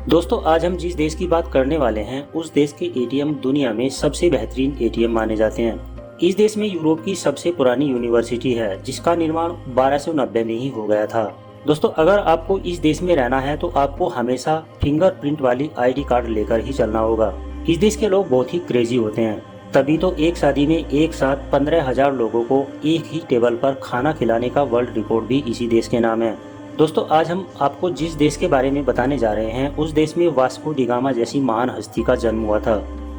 दोस्तों आज हम जिस देश की बात करने वाले हैं उस देश के एटीएम दुनिया में सबसे बेहतरीन एटीएम माने जाते हैं। इस देश में यूरोप की सबसे पुरानी यूनिवर्सिटी है जिसका निर्माण 1290 में ही हो गया था। दोस्तों अगर आपको इस देश में रहना है तो आपको हमेशा फिंगरप्रिंट वाली आईडी कार्ड लेकर ही चलना होगा। इस देश के लोग बहुत ही क्रेजी होते हैं, तभी तो एक शादी में एक साथ 15,000 लोगों को एक ही टेबल पर खाना खिलाने का वर्ल्ड रिकॉर्ड भी इसी देश के नाम है। दोस्तों आज हम आपको जिस देश के बारे में बताने जा रहे हैं उस देश में वास्को डी गामा जैसी महान हस्ती का जन्म हुआ था।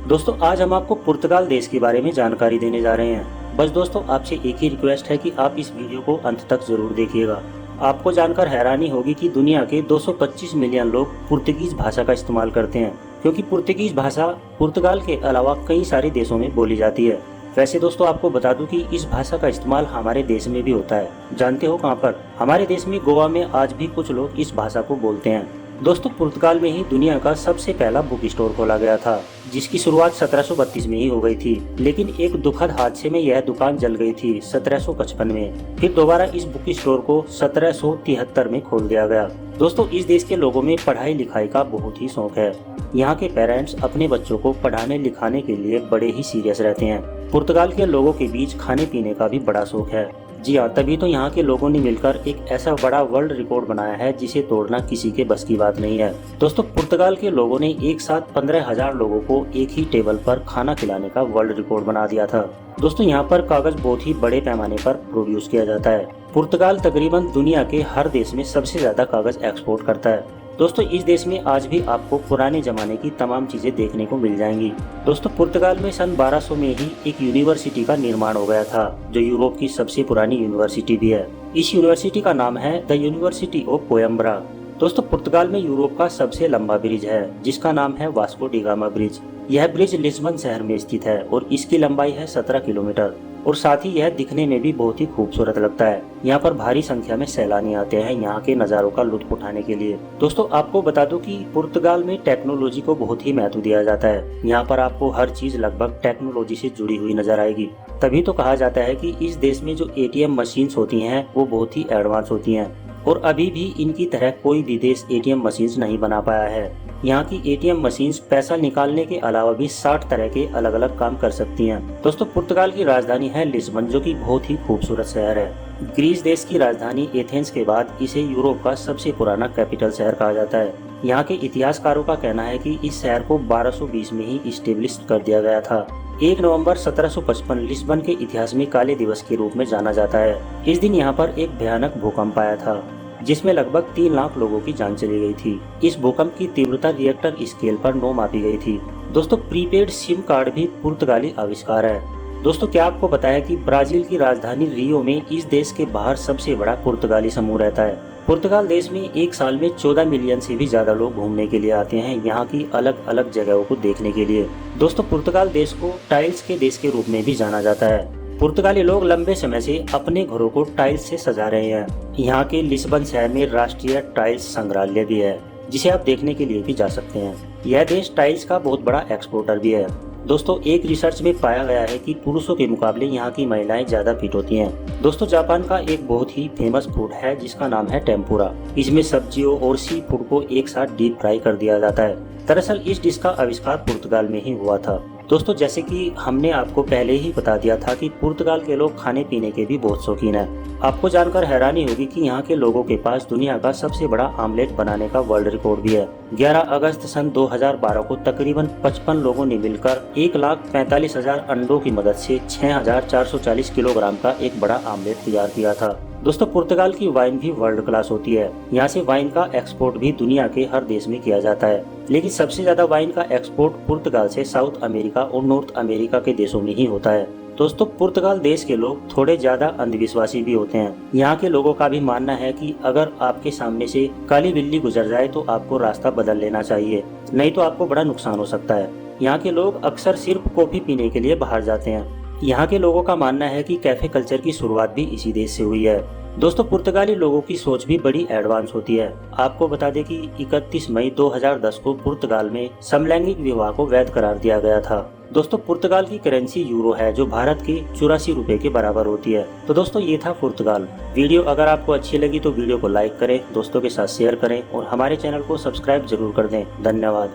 दोस्तों आज हम आपको पुर्तगाल देश के बारे में जानकारी देने जा रहे हैं। बस दोस्तों आपसे एक ही रिक्वेस्ट है कि आप इस वीडियो को अंत तक जरूर देखिएगा। आपको जानकर हैरानी होगी कि दुनिया के 225 मिलियन लोग पुर्तगीज भाषा का इस्तेमाल करते हैं, क्योंकि पुर्तगीज भाषा पुर्तगाल के अलावा कई सारे देशों में बोली जाती है। वैसे दोस्तों आपको बता दूं कि इस भाषा का इस्तेमाल हमारे देश में भी होता है। जानते हो कहां पर? हमारे देश में गोवा में आज भी कुछ लोग इस भाषा को बोलते हैं। दोस्तों पुर्तगाल में ही दुनिया का सबसे पहला बुक स्टोर खोला गया था, जिसकी शुरुआत 1732 में ही हो गई थी, लेकिन एक दुखद हादसे में यह दुकान जल गई थी 1755 में। फिर दोबारा इस बुक स्टोर को 1773 में खोल दिया गया। दोस्तों इस देश के लोगों में पढ़ाई लिखाई का बहुत ही शौक है। यहाँ के पेरेंट्स अपने बच्चों को पढ़ाने लिखाने के लिए बड़े ही सीरियस रहते हैं। पुर्तगाल के लोगों के बीच खाने पीने का भी बड़ा शौक है। जी हाँ, तभी तो यहाँ के लोगों ने मिलकर एक ऐसा बड़ा वर्ल्ड रिकॉर्ड बनाया है जिसे तोड़ना किसी के बस की बात नहीं है। दोस्तों पुर्तगाल के लोगों ने एक साथ 15,000 लोगों को एक ही टेबल पर खाना खिलाने का वर्ल्ड रिकॉर्ड बना दिया था। दोस्तों यहाँ पर कागज बहुत ही बड़े पैमाने पर प्रोड्यूस किया जाता है। पुर्तगाल तकरीबन दुनिया के हर देश में सबसे ज्यादा कागज एक्सपोर्ट करता है। दोस्तों इस देश में आज भी आपको पुराने जमाने की तमाम चीजें देखने को मिल जाएंगी। दोस्तों पुर्तगाल में सन 1200 में ही एक यूनिवर्सिटी का निर्माण हो गया था, जो यूरोप की सबसे पुरानी यूनिवर्सिटी भी है। इस यूनिवर्सिटी का नाम है द यूनिवर्सिटी ऑफ कोयम्बरा। दोस्तों पुर्तगाल में यूरोप का सबसे लंबा ब्रिज है जिसका नाम है वास्को डी गामा ब्रिज। यह ब्रिज लिस्बन शहर में स्थित है और इसकी लंबाई है 17 किलोमीटर और साथ ही यह दिखने में भी बहुत ही खूबसूरत लगता है। यहाँ पर भारी संख्या में सैलानी आते हैं यहाँ के नज़ारों का लुत्फ उठाने के लिए। दोस्तों आपको बता दूं कि पुर्तगाल में टेक्नोलॉजी को बहुत ही महत्व दिया जाता है। यहाँ पर आपको हर चीज लगभग टेक्नोलॉजी से जुड़ी हुई नजर आएगी। तभी तो कहा जाता है कि इस देश में जो एटीएम मशीन्स होती हैं वो बहुत ही एडवांस होती हैं और अभी भी इनकी तरह कोई भी देश एटीएम मशीन्स नहीं बना पाया है। यहाँ की एटीएम मशीन्स पैसा निकालने के अलावा भी 60 तरह के अलग अलग काम कर सकती हैं। दोस्तों पुर्तगाल की राजधानी है लिस्बन, जो कि बहुत ही खूबसूरत शहर है। ग्रीस देश की राजधानी एथेंस के बाद इसे यूरोप का सबसे पुराना कैपिटल शहर कहा जाता है। यहाँ के इतिहासकारों का कहना है कि इस शहर को 1220 में ही इस्टेब्लिश कर दिया गया था। 1 नवंबर 1755 लिस्बन के इतिहास में काले दिवस के रूप में जाना जाता है। इस दिन यहाँ पर एक भयानक भूकंप आया था जिसमें लगभग 3 लाख लोगों की जान चली गई थी। इस भूकंप की तीव्रता रिएक्टर स्केल पर 9 मापी गई थी। दोस्तों प्रीपेड सिम कार्ड भी पुर्तगाली आविष्कार है। दोस्तों क्या आपको पता है कि ब्राजील की राजधानी रियो में इस देश के बाहर सबसे बड़ा पुर्तगाली समूह रहता है। पुर्तगाल देश में एक साल में 14 मिलियन से भी ज्यादा लोग घूमने के लिए आते हैं यहाँ की अलग अलग जगहों को देखने के लिए। दोस्तों पुर्तगाल देश को टाइल्स के देश के रूप में भी जाना जाता है। पुर्तगाली लोग लंबे समय से अपने घरों को टाइल्स से सजा रहे हैं। यहाँ के लिस्बन शहर में राष्ट्रीय टाइल्स संग्रहालय भी है जिसे आप देखने के लिए भी जा सकते हैं। यह देश टाइल्स का बहुत बड़ा एक्सपोर्टर भी है। दोस्तों एक रिसर्च में पाया गया है कि पुरुषों के मुकाबले यहाँ की महिलाएं ज्यादा फिट होती हैं। दोस्तों जापान का एक बहुत ही फेमस फूड है जिसका नाम है टेम्पुरा। इसमें सब्जियों और सी फूड को एक साथ डीप फ्राई कर दिया जाता है। दरअसल इस डिश का आविष्कार पुर्तगाल में ही हुआ था। दोस्तों जैसे कि हमने आपको पहले ही बता दिया था कि पुर्तगाल के लोग खाने पीने के भी बहुत शौकीन हैं। आपको जानकर हैरानी होगी कि यहाँ के लोगों के पास दुनिया का सबसे बड़ा आमलेट बनाने का वर्ल्ड रिकॉर्ड भी है। 11 अगस्त सन 2012 को तकरीबन 55 लोगों ने मिलकर 1,45,000 अंडों की मदद से 6,440 किलोग्राम का एक बड़ा आमलेट तैयार किया था। दोस्तों पुर्तगाल की वाइन भी वर्ल्ड क्लास होती है। यहाँ से वाइन का एक्सपोर्ट भी दुनिया के हर देश में किया जाता है, लेकिन सबसे ज्यादा वाइन का एक्सपोर्ट पुर्तगाल से साउथ अमेरिका और नॉर्थ अमेरिका के देशों में ही होता है। दोस्तों पुर्तगाल देश के लोग थोड़े ज्यादा अंधविश्वासी भी होते हैं। यहाँ के लोगों का भी मानना है कि अगर आपके सामने से काली बिल्ली गुजर जाए तो आपको रास्ता बदल लेना चाहिए, नहीं तो आपको बड़ा नुकसान हो सकता है। यहाँ के लोग अक्सर सिर्फ कॉफी पीने के लिए बाहर जाते हैं। यहाँ के लोगों का मानना है कि कैफे कल्चर की शुरुआत भी इसी देश से हुई है। दोस्तों पुर्तगाली लोगों की सोच भी बड़ी एडवांस होती है। आपको बता दें कि 31 मई 2010 को पुर्तगाल में समलैंगिक विवाह को वैध करार दिया गया था। दोस्तों पुर्तगाल की करेंसी यूरो है, जो भारत के 84 रुपए के बराबर होती है। तो दोस्तों ये था पुर्तगाल। वीडियो अगर आपको अच्छी लगी तो वीडियो को लाइक करें, दोस्तों के साथ शेयर करें और हमारे चैनल को सब्सक्राइब जरूर कर दें। धन्यवाद।